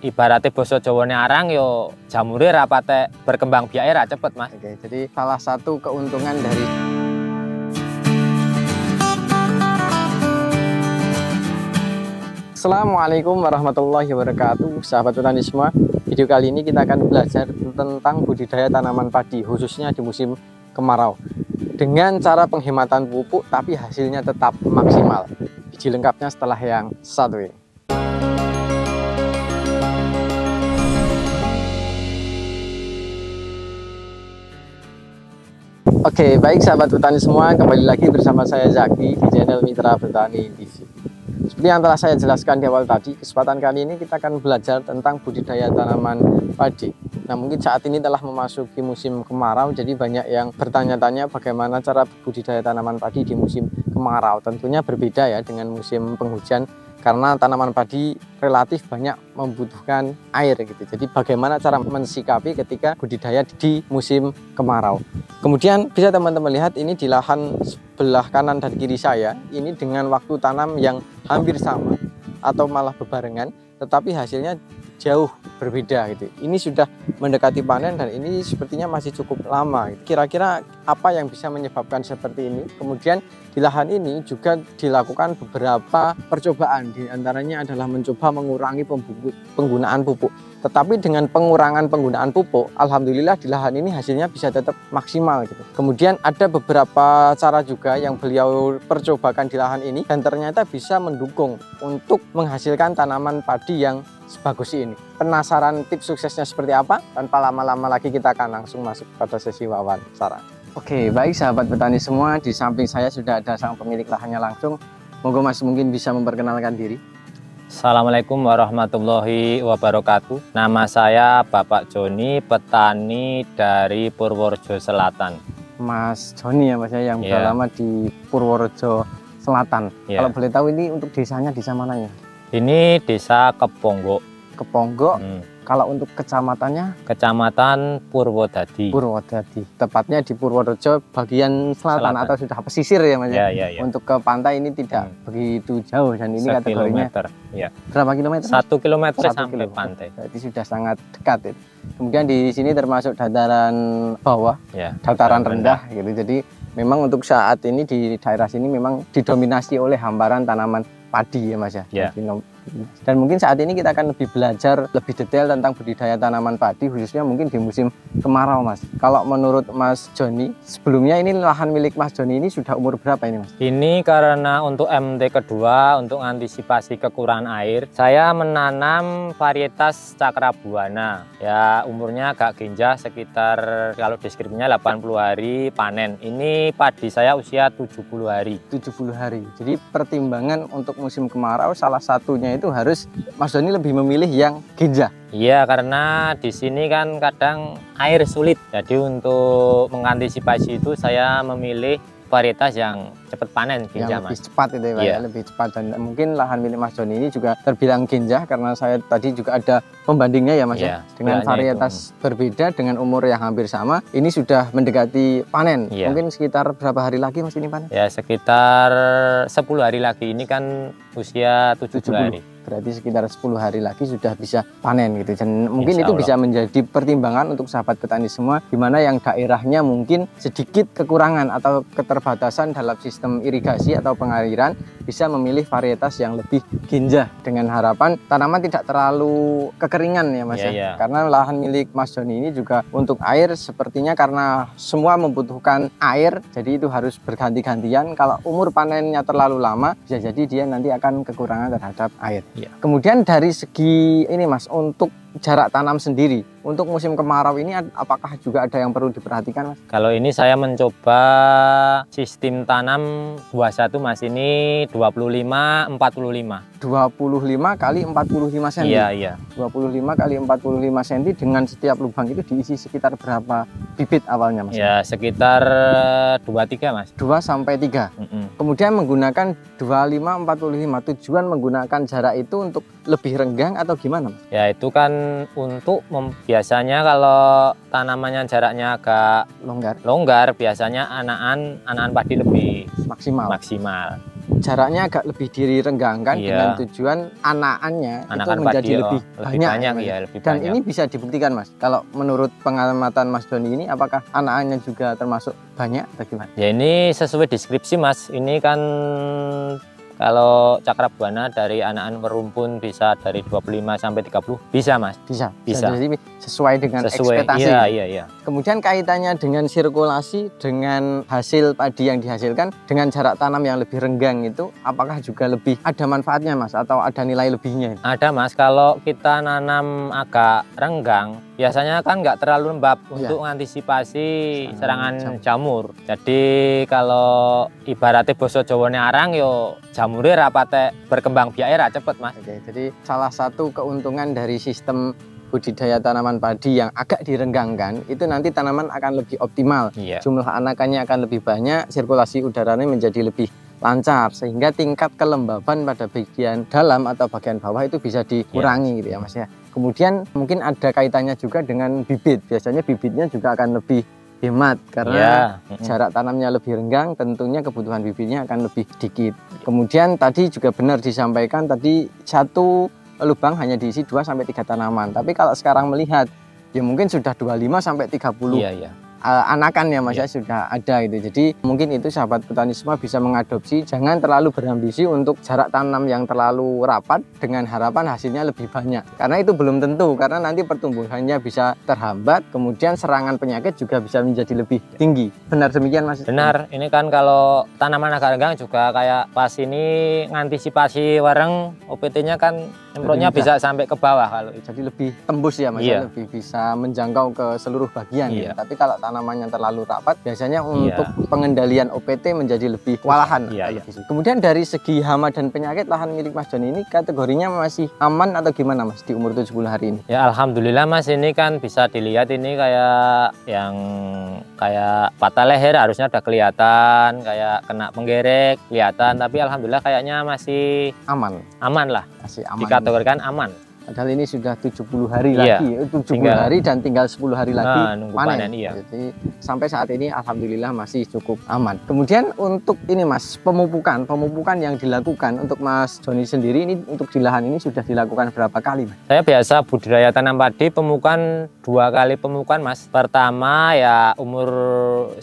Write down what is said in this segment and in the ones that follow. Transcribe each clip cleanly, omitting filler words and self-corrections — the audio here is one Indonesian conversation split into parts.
ibaratnya basa Jawane arang yo jamure ra patek berkembang biake ra cepet, Mas. Oke, jadi salah satu keuntungan dari Assalamualaikum warahmatullahi wabarakatuh, sahabat petani semua. Video kali ini kita akan belajar tentang budidaya tanaman padi, khususnya di musim kemarau, dengan cara penghematan pupuk tapi hasilnya tetap maksimal. Biji lengkapnya setelah yang satu ini. Oke, baik sahabat petani semua, kembali lagi bersama saya Zaki di channel Mitra Bertani TV. Seperti yang telah saya jelaskan di awal tadi, kesempatan kali ini kita akan belajar tentang budidaya tanaman padi. Nah, mungkin saat ini telah memasuki musim kemarau, jadi banyak yang bertanya-tanya bagaimana cara budidaya tanaman padi di musim kemarau. Tentunya berbeda ya dengan musim penghujan, karena tanaman padi relatif banyak membutuhkan air gitu. Jadi bagaimana cara mensikapi ketika budidaya di musim kemarau. Kemudian bisa teman-teman lihat ini di lahan sebelah kanan dan kiri saya, ini dengan waktu tanam yang hampir sama atau malah bebarengan, tetapi hasilnya jauh berbeda gitu. Ini sudah mendekati panen dan ini sepertinya masih cukup lama. Kira-kira apa yang bisa menyebabkan seperti ini? Kemudian di lahan ini juga dilakukan beberapa percobaan, di antaranya adalah mencoba mengurangi penggunaan pupuk. Tetapi dengan pengurangan penggunaan pupuk, alhamdulillah di lahan ini hasilnya bisa tetap maksimal gitu. Kemudian ada beberapa cara juga yang beliau percobakan di lahan ini dan ternyata bisa mendukung untuk menghasilkan tanaman padi yang sebagus ini. Penasaran tips suksesnya seperti apa? Tanpa lama-lama lagi kita akan langsung masuk pada sesi wawancara. Oke, baik sahabat petani semua, di samping saya sudah ada sang pemilik lahannya langsung. Monggo Mas mungkin bisa memperkenalkan diri. Assalamualaikum warahmatullahi wabarakatuh. Nama saya Bapak Joni, petani dari Purworejo Selatan. Mas Joni ya Mas ya, yang sudah lama di Purworejo Selatan. Kalau boleh tahu ini untuk desanya desa mananya? Ini desa Keponggok. Keponggok. Kalau untuk kecamatannya? Kecamatan Purwodadi. Purwodadi. Tepatnya di Purworejo bagian selatan atau sudah pesisir ya Mas? Ya. Untuk ke pantai ini tidak begitu jauh dan ini kategorinya ya. Berapa kilometer? 1 kilometer sampai pantai. Jadi sudah sangat dekat itu. Kemudian di sini termasuk dataran bawah, dataran rendah gitu. Jadi memang untuk saat ini di daerah sini memang didominasi oleh hamparan tanaman padi ya Mas ya. Dan mungkin saat ini kita akan lebih belajar lebih detail tentang budidaya tanaman padi, khususnya mungkin di musim kemarau Mas. Kalau menurut Mas Joni, sebelumnya ini lahan milik Mas Joni ini sudah umur berapa ini Mas? Ini karena untuk MT kedua, untuk antisipasi kekurangan air, saya menanam varietas Cakrabuana. Ya umurnya agak genjah, sekitar kalau deskripsinya 80 hari panen. Ini padi saya usia 70 hari. 70 hari. Jadi pertimbangan untuk musim kemarau salah satunya itu harus Mas Joni lebih memilih yang genjah. Iya, karena di sini kan kadang air sulit. Jadi untuk mengantisipasi itu saya memilih varietas yang cepat panen, genjah, lebih Mas. Cepat itu ya, lebih cepat. Dan mungkin lahan milik Mas Joni ini juga terbilang genjah karena saya tadi juga ada pembandingnya ya Mas ya, dengan varietas berbeda dengan umur yang hampir sama. Ini sudah mendekati panen. Mungkin sekitar berapa hari lagi Mas ini panen? Ya sekitar 10 hari lagi. Ini kan usia 70 hari. Berarti sekitar 10 hari lagi sudah bisa panen gitu. Dan mungkin itu bisa menjadi pertimbangan untuk sahabat petani semua, di mana yang daerahnya mungkin sedikit kekurangan atau keterbatasan dalam sistem irigasi atau pengairan, bisa memilih varietas yang lebih genjah dengan harapan tanaman tidak terlalu kekeringan ya Mas ya. Karena lahan milik Mas Joni ini juga untuk air sepertinya karena semua membutuhkan air, jadi itu harus berganti-gantian. Kalau umur panennya terlalu lama, bisa jadi dia nanti akan kekurangan terhadap air. Kemudian dari segi ini Mas, untuk jarak tanam sendiri untuk musim kemarau ini apakah juga ada yang perlu diperhatikan Mas? Kalau ini saya mencoba sistem tanam 21 Mas, ini 25 45 kali 45 cm. Iya. 25 kali 45 cm dengan setiap lubang itu diisi sekitar berapa bibit awalnya Mas? Ya sekitar 2-3 Mas. 2 sampai 3. Kemudian menggunakan 25 45, tujuan menggunakan jarak itu untuk lebih renggang atau gimana Mas? Ya itu kan untuk biasanya kalau tanamannya jaraknya agak longgar biasanya anakan padi lebih maksimal. jaraknya agak lebih direnggangkan Iya. dengan tujuan anakannya itu Anakan menjadi padi, lebih lebih banyak ya, lebih Dan banyak. ini bisa dibuktikan Mas. Kalau menurut pengamatan Mas Doni ini, apakah anakannya juga termasuk banyak atau gimana? Ya ini sesuai deskripsi Mas. Ini kan kalau cakrabuana dari anakan perumpun bisa dari 25 sampai 30 bisa Mas. Bisa. Bisa. Jadi sesuai dengan Sesuai. ekspektasi. Iya. Kemudian kaitannya dengan sirkulasi, dengan hasil padi yang dihasilkan, dengan jarak tanam yang lebih renggang itu, apakah juga lebih ada manfaatnya Mas atau ada nilai lebihnya? Ada Mas, kalau kita nanam agak renggang, biasanya kan nggak terlalu lembab untuk mengantisipasi serangan jamur. Jadi kalau ibaratnya boso Jawane arang yo jamurnya rapate berkembang biake ra cepet Mas. Oke, jadi salah satu keuntungan dari sistem budidaya tanaman padi yang agak direnggangkan itu nanti tanaman akan lebih optimal. Iya. Jumlah anakannya akan lebih banyak, sirkulasi udaranya menjadi lebih lancar sehingga tingkat kelembaban pada bagian dalam atau bagian bawah itu bisa dikurangi gitu ya Mas ya. Kemudian mungkin ada kaitannya juga dengan bibit. Biasanya bibitnya juga akan lebih hemat karena jarak tanamnya lebih renggang, tentunya kebutuhan bibitnya akan lebih sedikit. Kemudian tadi juga benar disampaikan tadi satu lubang hanya diisi 2 sampai 3 tanaman. Tapi kalau sekarang melihat ya mungkin sudah 25 sampai 30 anakan ya Mas ya sudah ada gitu. Jadi mungkin itu sahabat petani semua bisa mengadopsi, jangan terlalu berambisi untuk jarak tanam yang terlalu rapat dengan harapan hasilnya lebih banyak. Karena itu belum tentu, karena nanti pertumbuhannya bisa terhambat, kemudian serangan penyakit juga bisa menjadi lebih tinggi. Benar demikian Mas? Benar, ini kan kalau tanaman agak renggang juga kayak pas ini ngantisipasi wareng OPT-nya kan semprotnya bisa sampai ke bawah kalau itu. Jadi lebih tembus ya Mas, lebih bisa menjangkau ke seluruh bagian. Tapi kalau tanamannya terlalu rapat, biasanya untuk pengendalian OPT menjadi lebih kewalahan. Kemudian dari segi hama dan penyakit, lahan milik Mas Doni ini kategorinya masih aman atau gimana Mas di umur 70 hari ini? Ya alhamdulillah Mas, ini kan bisa dilihat ini kayak yang kayak patah leher harusnya udah kelihatan, kayak kena penggerek kelihatan, tapi alhamdulillah kayaknya masih aman lah. Masih aman. Dikategorikan aman. Padahal ini sudah 70 hari lagi, 70 hari dan tinggal 10 hari lagi panen. Jadi sampai saat ini alhamdulillah masih cukup aman. Kemudian untuk ini Mas, pemupukan yang dilakukan untuk Mas Doni sendiri ini untuk di lahan ini sudah dilakukan berapa kali Mas? Saya biasa budidaya tanam padi pemupukan 2 kali pemupukan Mas. Pertama ya umur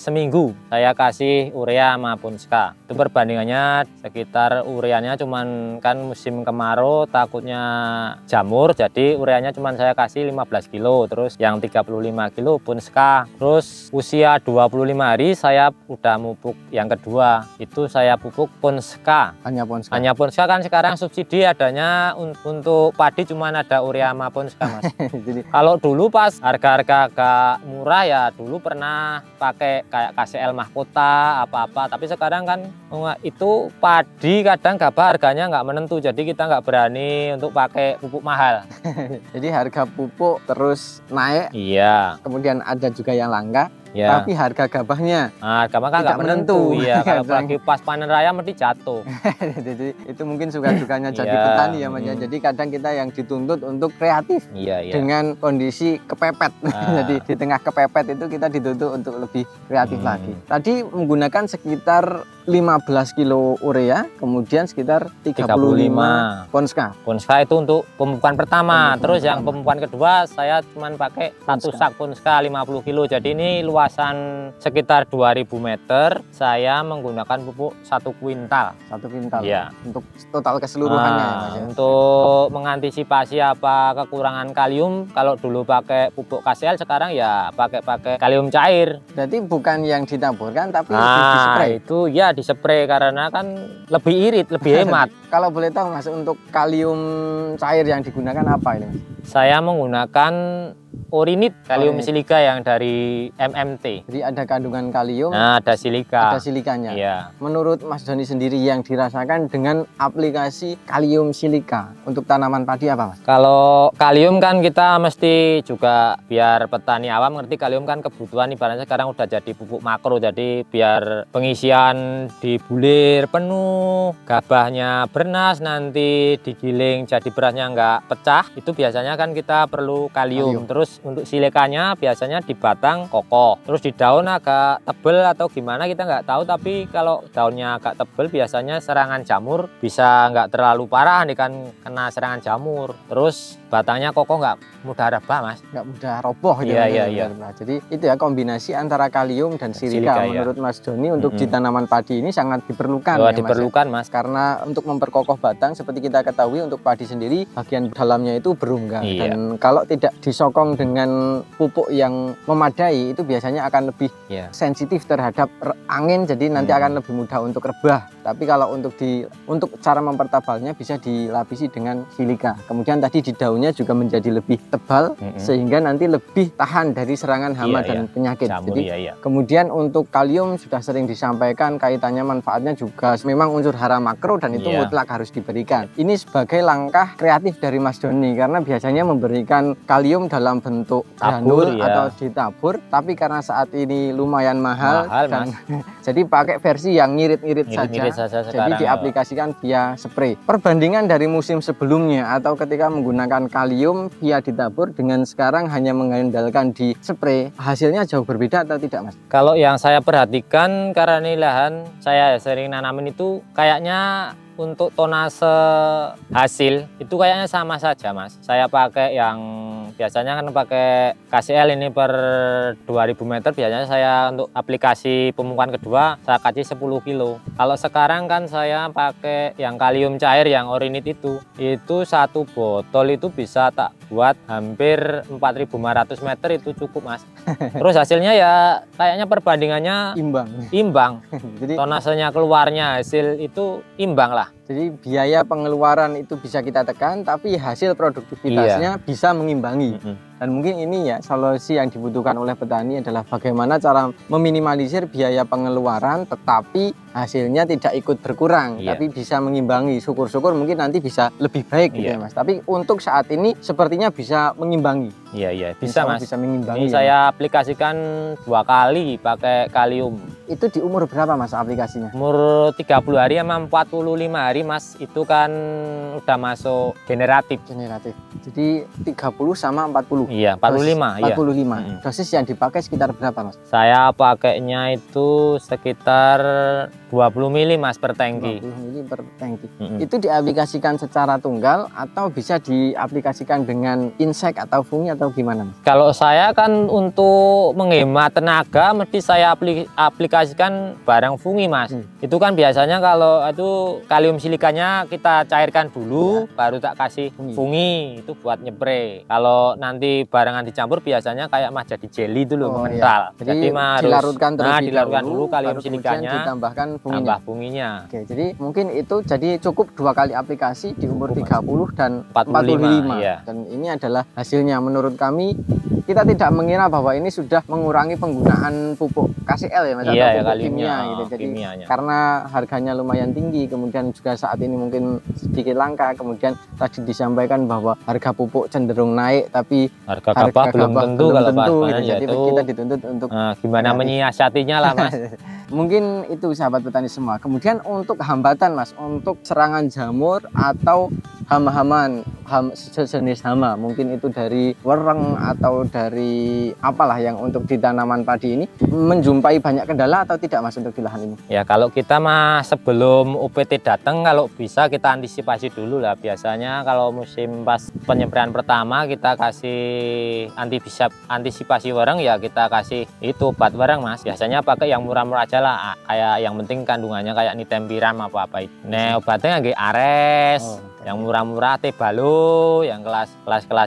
seminggu saya kasih urea sama punska. Itu perbandingannya sekitar ureanya cuman kan musim kemarau takutnya jamur, jadi ureanya cuma saya kasih 15 kilo, terus yang 35 kilo punska. Terus usia 25 hari saya udah mupuk yang kedua, itu saya pupuk punska. Hanya punska kan sekarang subsidi adanya untuk padi cuma ada urea sama punska Mas. Jadi kalau dulu pas harga-harga agak murah ya dulu pernah pakai kayak KCL Mahkota apa-apa, tapi sekarang kan itu padi kadang gabah harganya nggak menentu, jadi kita nggak berani untuk pakai pupuk mahal. Jadi harga pupuk terus naik. Kemudian ada juga yang langka. Tapi harga gabahnya gabah kan nggak menentu. Kalau lagi pas panen raya mesti jatuh. Jadi itu mungkin suka-sukanya jadi petani ya Mas. Jadi kadang kita yang dituntut untuk kreatif dengan kondisi kepepet. Jadi di tengah kepepet itu kita dituntut untuk lebih kreatif lagi. Tadi menggunakan sekitar 15 kilo urea, kemudian sekitar 35 punska. Punska itu untuk pemupukan pertama. Terus yang pemupukan kedua saya cuma pakai 1 sak punska 50 kilo. Jadi ini luasan sekitar 2000 meter, saya menggunakan pupuk 1 kuintal. 1 kuintal? Iya. Untuk total keseluruhannya ya? Untuk mengantisipasi apa kekurangan kalium, kalau dulu pakai pupuk KCL, sekarang ya pakai kalium cair. Berarti bukan yang ditaburkan, tapi dispray? Itu ya dispray karena kan lebih irit, lebih hemat. Kalau boleh tahu Mas, untuk kalium cair yang digunakan apa ini Mas? Saya menggunakan Orinit, kalium silika yang dari MMT. Jadi ada kandungan kalium, ada silika. Ada silikanya. Iya. Menurut Mas Doni sendiri yang dirasakan dengan aplikasi kalium silika untuk tanaman padi apa Mas? Kalau kalium kan kita mesti juga biar petani awam ngerti, kalium kan kebutuhan ibaratnya sekarang udah jadi pupuk makro, jadi biar pengisian di bulir penuh, gabahnya bernas, nanti digiling jadi berasnya nggak pecah, itu biasanya kan kita perlu kalium. Terus untuk silikanya biasanya di batang kokoh, terus di daun agak tebel atau gimana kita nggak tahu, tapi kalau daunnya agak tebel biasanya serangan jamur bisa nggak terlalu parah nih kan kena serangan jamur. Terus batangnya kokoh nggak mudah rebah mas, nggak mudah roboh gitu. Iya. Jadi itu ya kombinasi antara kalium dan silika, menurut Mas Doni untuk di tanaman padi ini sangat diperlukan. Ya, diperlukan mas, karena untuk memperkokoh batang seperti kita ketahui untuk padi sendiri bagian dalamnya itu berunggang, dan kalau tidak disokong dengan pupuk yang memadai itu biasanya akan lebih sensitif terhadap angin, jadi nanti akan lebih mudah untuk rebah. Tapi kalau untuk cara mempertebalnya bisa dilapisi dengan silika. Kemudian tadi di daunnya juga menjadi lebih tebal sehingga nanti lebih tahan dari serangan hama dan penyakit. Jamur, jadi kemudian untuk kalium sudah sering disampaikan kaitannya manfaatnya juga memang unsur hara makro dan itu mutlak harus diberikan. Ini sebagai langkah kreatif dari Mas Doni karena biasanya memberikan kalium dalam bentuk granul atau ditabur, tapi karena saat ini lumayan mahal dan jadi pakai versi yang ngirit-ngirit saja. Jadi diaplikasikan via spray. Perbandingan dari musim sebelumnya atau ketika menggunakan kalium via ditabur dengan sekarang hanya mengandalkan di spray, hasilnya jauh berbeda atau tidak mas? Kalau yang saya perhatikan karena ini lahan saya sering nanamin itu kayaknya untuk tonase hasil itu kayaknya sama saja mas. Saya pakai yang biasanya kan pakai KCL ini per 2000 meter, biasanya saya untuk aplikasi pemupukan kedua saya kasih 10 kilo. Kalau sekarang kan saya pakai yang kalium cair yang Orinit itu satu botol itu bisa tak buat hampir 4500 meter itu cukup mas. Terus hasilnya ya kayaknya perbandingannya imbang. Jadi tonasenya keluarnya hasil itu imbang lah. Jadi biaya pengeluaran itu bisa kita tekan, tapi hasil produktivitasnya bisa mengimbangi. Dan mungkin ini ya solusi yang dibutuhkan oleh petani adalah bagaimana cara meminimalisir biaya pengeluaran tetapi hasilnya tidak ikut berkurang, tapi bisa mengimbangi. Syukur-syukur mungkin nanti bisa lebih baik gitu ya mas. Tapi untuk saat ini sepertinya bisa mengimbangi. Iya bisa mas. Bisa mengimbangi. Ini saya aplikasikan 2 kali pakai kalium. Itu di umur berapa mas aplikasinya? Umur 30 hari sama 45 hari mas, itu kan udah masuk generatif. Jadi 30 sama 40. Iya, 45. 45. Dosis yang dipakai sekitar berapa mas? Saya pakainya itu sekitar 20 mili mas per tangki. 20 mili per tangki. Itu diaplikasikan secara tunggal atau bisa diaplikasikan dengan insek atau fungi atau gimana mas? Kalau saya kan untuk menghemat tenaga mesti saya aplikasikan barang fungi mas. Itu kan biasanya kalau itu kalium silikanya kita cairkan dulu baru tak kasih fungi itu buat nyepre. Kalau nanti barangan dicampur biasanya kayak mas jadi jelly itu loh, mengental. Jadi dilarutkan dulu kalium silikanya, ditambahkan funginya. Oke, jadi mungkin itu jadi cukup 2 kali aplikasi di umur 30 dan 45. Dan ini adalah hasilnya. Menurut kami kita tidak mengira bahwa ini sudah mengurangi penggunaan pupuk KCL ya mas, atau pupuk kimia gitu. Jadi karena harganya lumayan tinggi, kemudian juga saat ini mungkin sedikit langka, kemudian tadi disampaikan bahwa harga pupuk cenderung naik tapi harga gabah belum tentu kalau gitu. Jadi kita dituntut untuk gimana menyiasatinya lah mas. Mungkin itu sahabat petani semua. Kemudian untuk hambatan mas, untuk serangan jamur atau sejenis hama, mungkin itu dari wereng atau dari apalah yang untuk di tanaman padi ini menjumpai banyak kendala atau tidak mas untuk di lahan ini? Ya kalau kita mas sebelum UPT datang kalau bisa kita antisipasi dulu lah. Biasanya kalau musim pas penyempraian pertama kita kasih antisipasi wereng ya kita kasih itu obat wereng mas. Biasanya pakai yang murah-murah aja lah, kayak yang penting kandungannya kayak nitempiram apa-apa itu. Nah obatnya nggak Ares, yang murah-murah Tebalo, yang kelas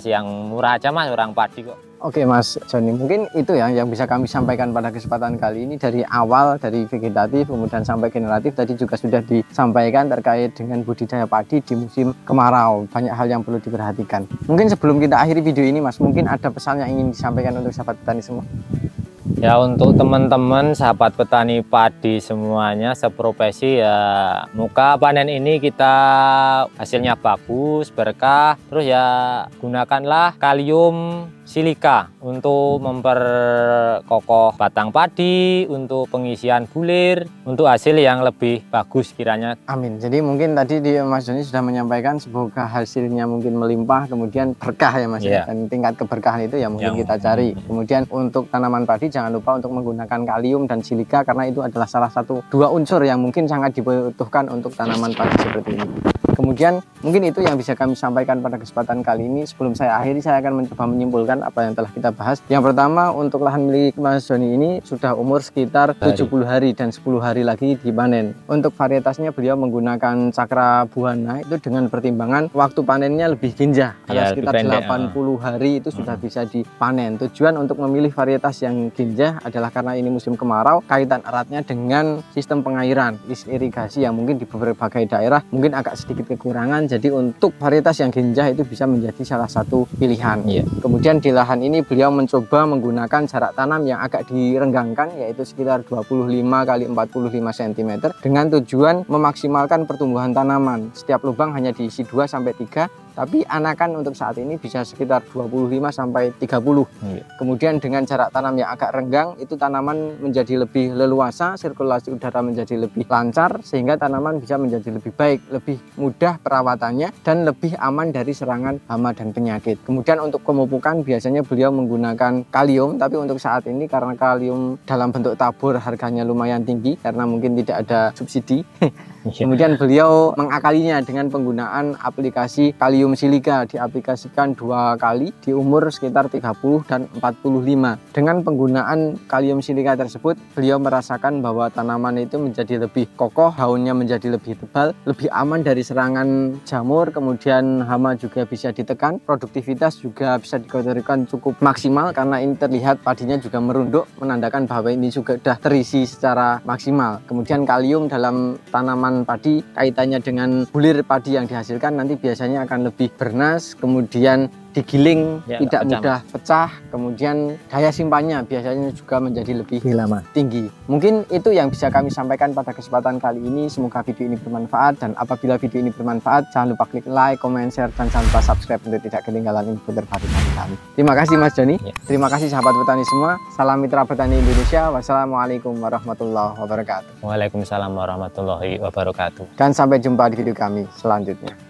yang murah aja mas, orang padi kok. Oke Mas Joni, mungkin itu ya yang bisa kami sampaikan pada kesempatan kali ini. Dari awal, dari vegetatif kemudian sampai generatif tadi juga sudah disampaikan terkait dengan budidaya padi di musim kemarau. Banyak hal yang perlu diperhatikan. Mungkin sebelum kita akhiri video ini Mas, mungkin ada pesan yang ingin disampaikan untuk sahabat petani semua. Ya untuk teman-teman sahabat petani padi semuanya seprofesi ya, muka panen ini kita hasilnya bagus, berkah, terus ya gunakanlah kalium silika untuk memperkokoh batang padi, untuk pengisian bulir, untuk hasil yang lebih bagus kiranya. Amin. Jadi mungkin tadi Mas Doni sudah menyampaikan semoga hasilnya mungkin melimpah, kemudian berkah ya Mas. Dan tingkat keberkahan itu ya mungkin kita cari. Kemudian untuk tanaman padi jangan lupa untuk menggunakan kalium dan silika, karena itu adalah salah satu dua unsur yang mungkin sangat dibutuhkan untuk tanaman padi seperti ini. Kemudian mungkin itu yang bisa kami sampaikan pada kesempatan kali ini. Sebelum saya akhiri, saya akan mencoba menyimpulkan apa yang telah kita bahas. Yang pertama, untuk lahan milik Mas Doni ini sudah umur sekitar 70 hari dan 10 hari lagi dipanen. Untuk varietasnya beliau menggunakan Cakra Buana itu dengan pertimbangan waktu panennya lebih ginjah. Ada sekitar 80 hari itu sudah bisa dipanen. Tujuan untuk memilih varietas yang ginjah adalah karena ini musim kemarau, kaitan eratnya dengan sistem pengairan, irigasi yang mungkin di berbagai daerah mungkin agak sedikit kekurangan. Jadi untuk varietas yang ginjah itu bisa menjadi salah satu pilihan. Kemudian di lahan ini beliau mencoba menggunakan jarak tanam yang agak direnggangkan, yaitu sekitar 25 kali 45 cm dengan tujuan memaksimalkan pertumbuhan tanaman. Setiap lubang hanya diisi 2 sampai 3, tapi anakan untuk saat ini bisa sekitar 25 sampai 30. Kemudian dengan jarak tanam yang agak renggang, itu tanaman menjadi lebih leluasa, sirkulasi udara menjadi lebih lancar, sehingga tanaman bisa menjadi lebih baik, lebih mudah perawatannya, dan lebih aman dari serangan hama dan penyakit. Kemudian untuk pemupukan biasanya beliau menggunakan kalium, tapi untuk saat ini karena kalium dalam bentuk tabur harganya lumayan tinggi karena mungkin tidak ada subsidi. Kemudian beliau mengakalinya dengan penggunaan aplikasi kalium silika, diaplikasikan 2 kali di umur sekitar 30 dan 45. Dengan penggunaan kalium silika tersebut, beliau merasakan bahwa tanaman itu menjadi lebih kokoh, daunnya menjadi lebih tebal, lebih aman dari serangan jamur, kemudian hama juga bisa ditekan, produktivitas juga bisa dikategorikan cukup maksimal karena ini terlihat padinya juga merunduk, menandakan bahwa ini juga sudah terisi secara maksimal. Kemudian kalium dalam tanaman padi kaitannya dengan bulir padi yang dihasilkan nanti biasanya akan lebih bernas, kemudian digiling tidak mudah pecah, kemudian daya simpannya biasanya juga menjadi lebih lama tinggi. Mungkin itu yang bisa kami sampaikan pada kesempatan kali ini. Semoga video ini bermanfaat, dan apabila video ini bermanfaat jangan lupa klik like, comment, share, dan jangan lupa subscribe untuk tidak ketinggalan info terbaru dari kami. Terima kasih Mas Doni. Terima kasih sahabat petani semua. Salam mitra petani Indonesia. Wassalamualaikum warahmatullahi wabarakatuh. Waalaikumsalam warahmatullahi wabarakatuh. Dan sampai jumpa di video kami selanjutnya.